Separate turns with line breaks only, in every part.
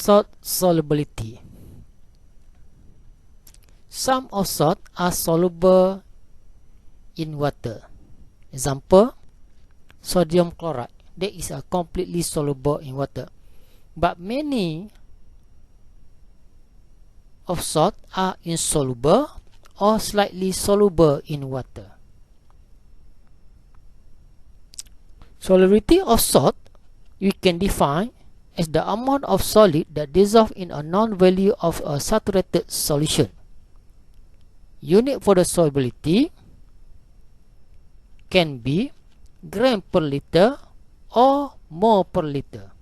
Salt solubility. Some of salt are soluble in water. Example, sodium chloride. That is completely soluble in water. But many of salt are insoluble or slightly soluble in water. Solubility of salt we can define as the amount of solid that dissolves in a known value of a saturated solution. Unit for the solubility can be gram per liter or mole per liter.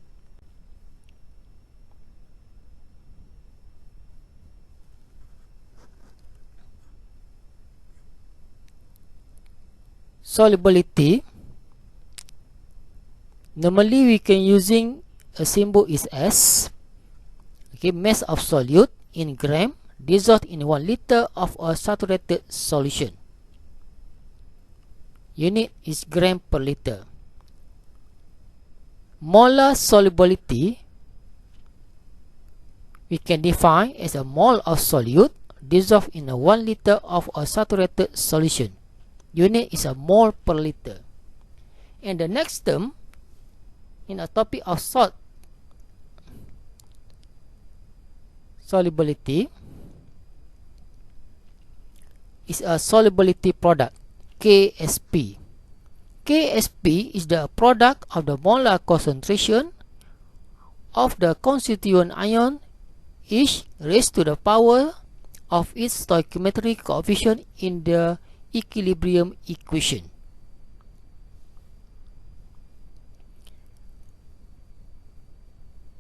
Solubility, normally we can using a symbol is S. Okay, mass of solute in gram dissolved in 1 liter of a saturated solution. Unit is gram per liter. Molar solubility we can define as a mole of solute dissolved in 1 liter of a saturated solution. Unit is a mole per liter. And the next term in a topic of salt solubility is a solubility product, KSP. KSP is the product of the molar concentration of the constituent ion each raised to the power of its stoichiometric coefficient in the equilibrium equation.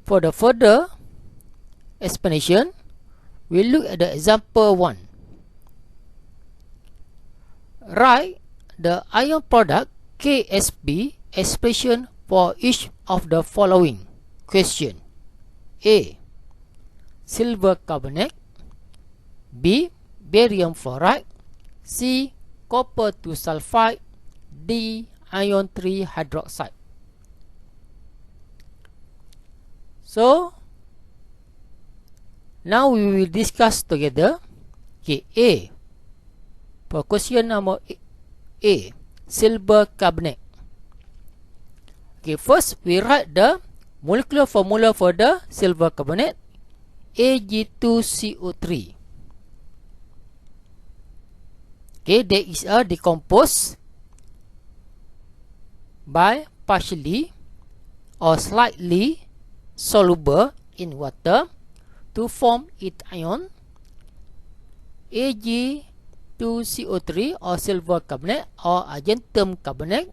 For the further explanation, we look at the example 1. Write the ion product KSP expression for each of the following. Question: A. Silver carbonate. B. Barium fluoride. C. Copper 2 sulfide. D. Iron 3 hydroxide. So now we will discuss together. Okay, A. For question number A, silver carbonate. Okay, first we write the molecular formula for the silver carbonate, Ag2CO3. Okay, that is a decomposed by partially or slightly soluble in water to form its ion Ag2CO3 or silver carbonate or argentum carbonate.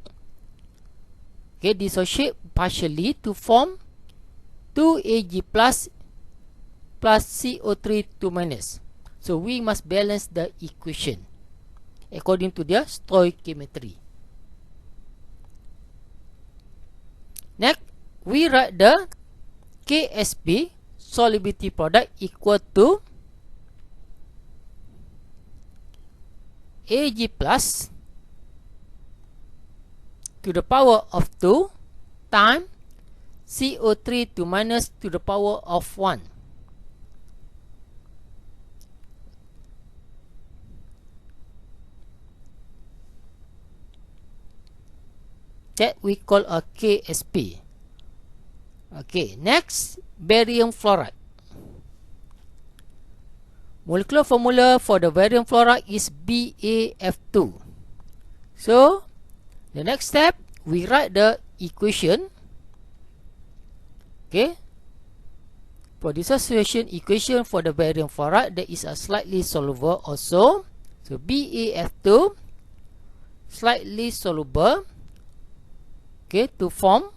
Okay, dissociate partially to form 2Ag plus CO3 2 minus. So we must balance the equation according to their stoichiometry. Next, we write the KSP solubility product equal to Ag plus to the power of 2 times CO3 2 minus to the power of 1. That we call a KSP. Okay, next, barium fluoride. Molecular formula for the barium fluoride is BaF2. So the next step, we write the equation. Okay, for dissociation equation for the barium fluoride, that is a slightly soluble also. So BaF2 slightly soluble, okay, to form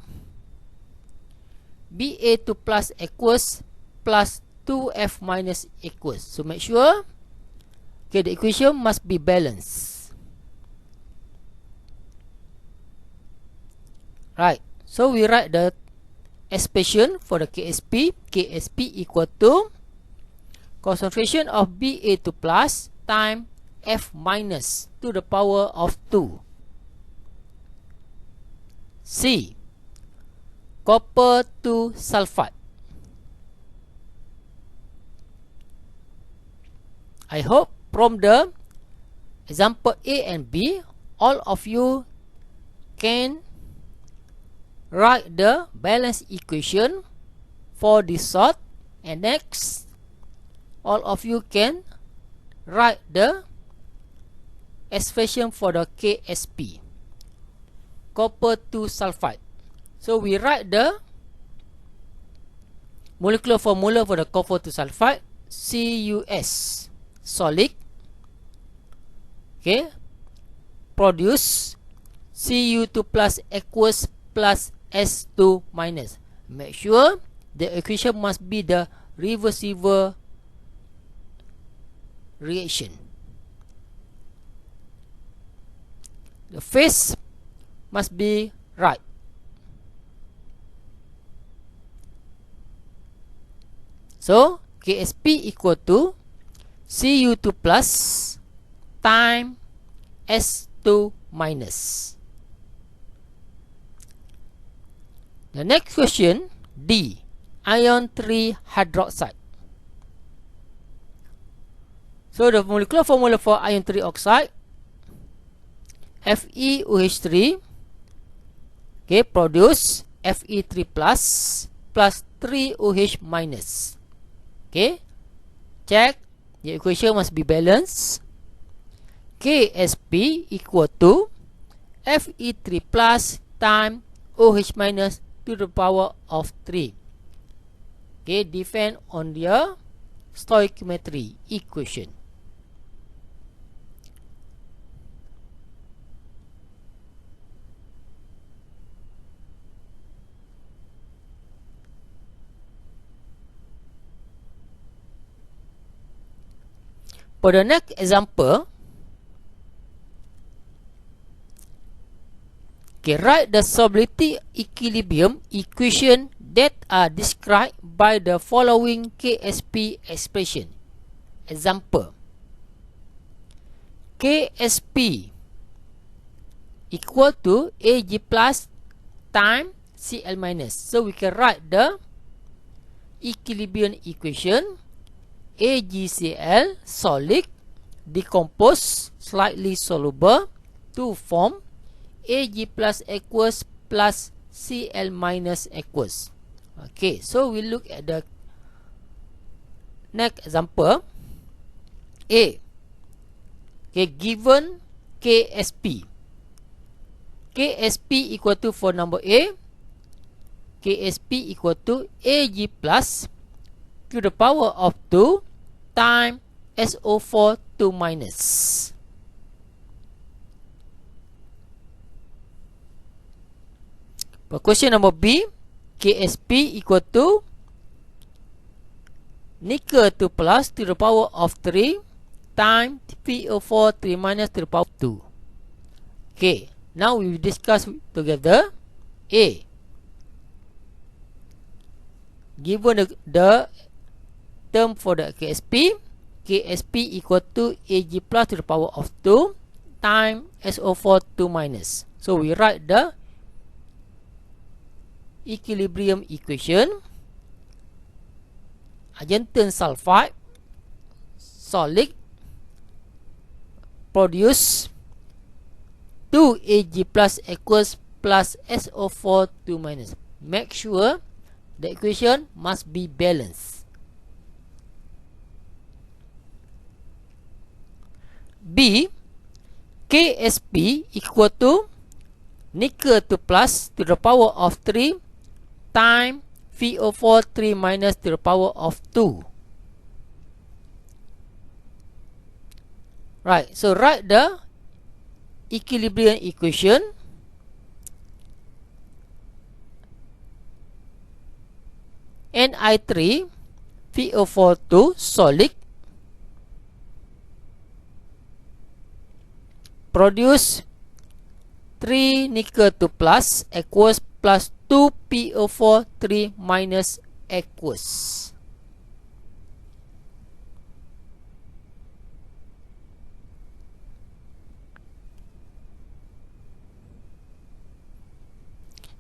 Ba2 plus aqueous plus 2F minus aqueous. So make sure, okay, the equation must be balanced. Right, so we write the expression for the KSP. KSP equal to concentration of Ba2 plus times F minus to the power of 2. C. Copper 2 sulfide. I hope from the example A and B, all of you can write the balance equation for this sort, and next all of you can write the expression for the KSP, copper 2 sulfide. So we write the molecular formula for the copper 2 sulfide, CuS, solid, okay, produce Cu2 plus aqueous plus S2 minus. Make sure the equation must be the reversible reaction. The phase must be right. So KSP equal to Cu2 plus time S2 minus. The next question, D, iron 3 hydroxide. So the molecular formula for iron 3 oxide, FeOH3, okay, produce Fe3 plus 3OH minus. Okay, check, the equation must be balanced. KSP equal to Fe3 plus times OH minus to the power of 3. Okay, depend on your stoichiometry equation. For the next example, okay, write the solubility equilibrium equation that are described by the following KSP expression. Example, KSP equal to Ag plus times Cl minus. So we can write the equilibrium equation. AgCl solid decompose slightly soluble to form Ag plus aqueous plus Cl minus aqueous. Okay, so we look at the next example. A. Okay, given KSP. KSP equal to, for number A, KSP equal to Ag plus to the power of 2 times SO4 2 minus. For question number B, KSP equal to nickel 2 plus to the power of 3 times PO4 3 minus to the power of 2. Okay, now we will discuss together. A. Given the term for the KSP, KSP equal to Ag plus to the power of 2 times SO4 2 minus. So we write the equilibrium equation. Argentine sulfide solid produce 2 Ag plus aqueous plus SO4 2 minus. Make sure the equation must be balanced. B. KSP equal to nickel 2 plus to the power of 3 times PO4 3 minus to the power of 2. Right, so write the equilibrium equation. Ni3 PO4 2 solid produce 3 nickel 2 plus aqueous plus 2 PO4 3 minus aqueous.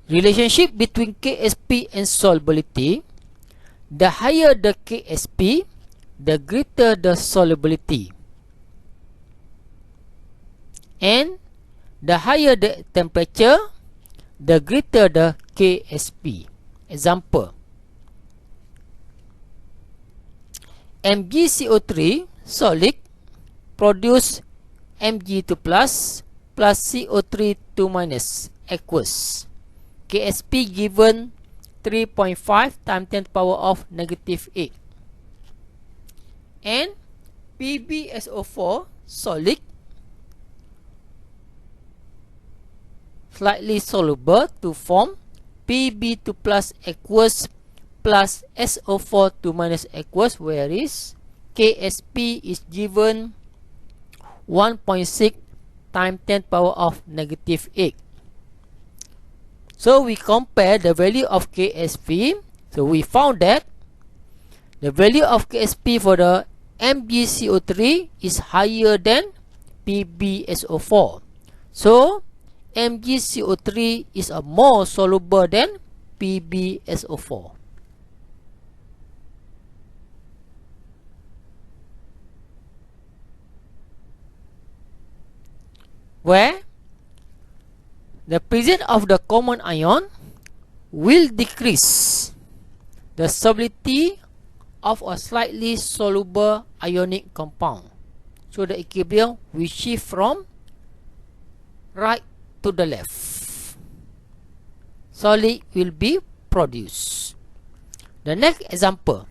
Relationship between KSP and solubility. The higher the KSP, the greater the solubility, and the higher the temperature, the greater the KSP. Example, MgCO3 solid produce Mg2 plus CO3 2 minus aqueous. KSP given 3.5 times 10 power of negative 8. And PbSO4 solid slightly soluble to form Pb2 plus aqueous plus SO4 2 minus aqueous, whereas KSP is given 1.6 times 10 power of negative 8. So we compare the value of KSP. So we found that the value of KSP for the MgCO3 is higher than PbSO4. So MgCO3 is a more soluble than PbSO4. Where the presence of the common ion will decrease the solubility of a slightly soluble ionic compound. So the equilibrium will shift from right to the left. Solid will be produced. The next example,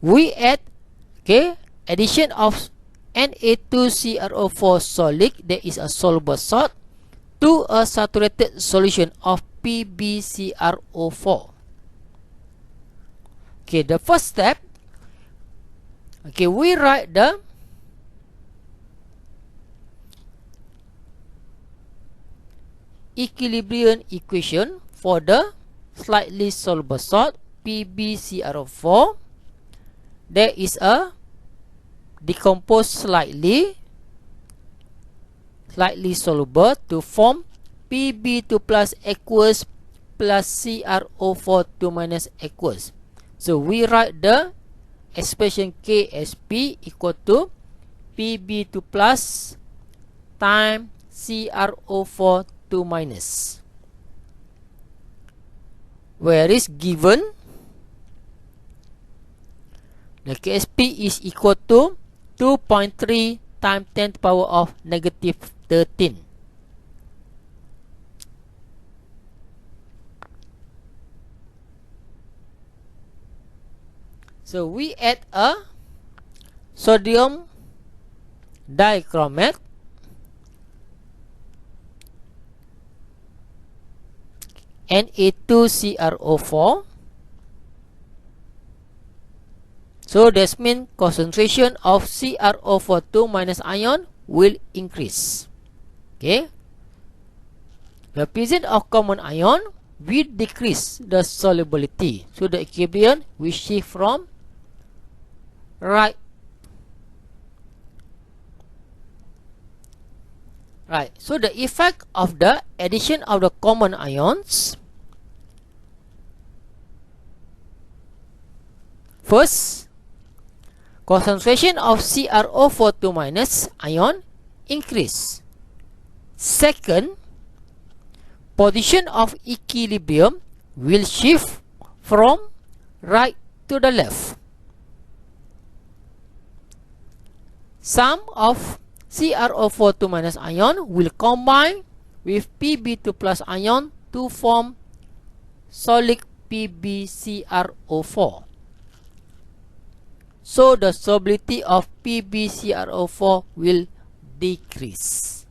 we add addition of Na2CrO4 solid, that is a soluble salt, to a saturated solution of PbCrO4. The first step, we write the equilibrium equation for the slightly soluble salt PbCrO4. There is a decomposed slightly soluble to form Pb2 plus aqueous plus CrO4 2 minus aqueous. So we write the expression KSP equal to Pb2 plus times CrO4 2 minus, where is given the KSP is equal to 2.3 times 10 to the power of negative 13. So we add a sodium dichromate Na2CrO4. So that means concentration of CrO4 2 minus ion will increase. The presence of common ion will decrease the solubility. So the equilibrium will shift from right. So the effect of the addition of the common ions. First, concentration of CrO4 2 minus ion increase. Second, position of equilibrium will shift from right to the left. Some of CrO4 2 minus ion will combine with Pb2 plus ion to form solid PbCrO4. So the solubility of PbCrO4 will decrease.